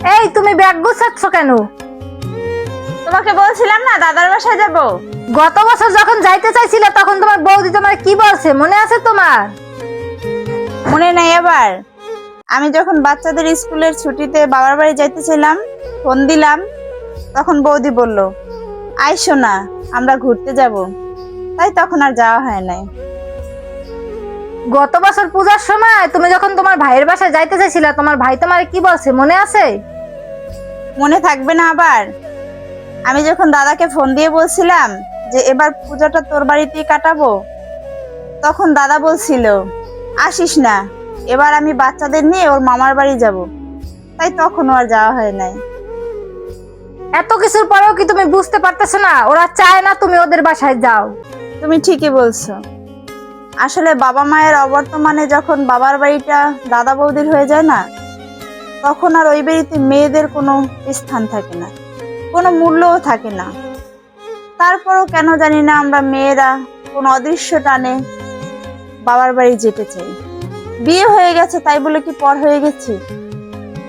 এই তুমি ব্যাগ গুছাচ্ছ কেন? তোমাকে বলছিলাম না দাদার বাসায় যাব। গত বছর যখন যাইতে চাইছিলে তখন তোমার বৌদি তোমার কি বলছে মনে আছে তোমার? মনে নাই আবার? আমি যখন বাচ্চাদের স্কুলের ছুটিতে বাবার বাড়ি যাইতেছিলাম, ফোন দিলাম, তখন বৌদি বলল আইসো না, আমরা ঘুরতে যাব। তাই তখন আর যাওয়া হয় নাই। গত বছর পূজার সময় তুমি যখন তোমার ভাইয়ের বাসায় যাইতে চাইছিলে তোমার ভাই তোমার কি বলছে মনে আছে? মনে থাকবে না আবার? আমি যখন দাদাকে ফোন দিয়ে বলছিলাম যে এবার পূজাটা তোর বাড়িতেই কাটাবো, তখন দাদা বলছিল আসিস না, এবার আমি বাচ্চাদের নিয়ে ওর মামার বাড়ি যাব। তাই তখন আর যাওয়া হয় নাই। এত কিছুর পরেও কি তুমি বুঝতে পারতেছো না ওরা চায় না তুমি ওদের বাসায় যাও? তুমি ঠিকই বলছো। আসলে বাবা মায়ের অবর্তমানে যখন বাবার বাড়িটা দাদা বৌদির হয়ে যায় না, তখন আর ওই বাড়িতে মেয়েদের কোনো স্থান থাকে না, কোনো মূল্যও থাকে না। তারপরও কেন জানি না আমরা মেয়েরা কোন অদৃশ্য টানে বাবার বাড়ি যেতে চাই। বিয়ে হয়ে গেছে তাই বলে কি পর হয়ে গেছি?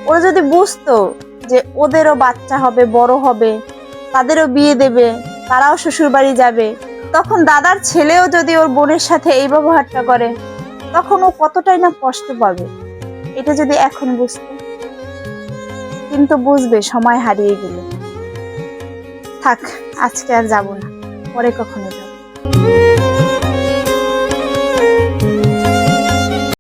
ওরা যদি বুঝতো যে ওদেরও বাচ্চা হবে, বড় হবে, তাদেরও বিয়ে দেবে, তারাও শ্বশুর বাড়ি যাবে, তখন দাদার ছেলেও যদি ওর বোনের সাথে এই ব্যবহারটা করে, তখন ও কতটাই না কষ্ট পাবে। এটা যদি এখন বুঝতো। কিন্তু বুঝবে সময় হারিয়ে গেলে। থাক, আজকে আর যাব না, পরে কখনো যাব।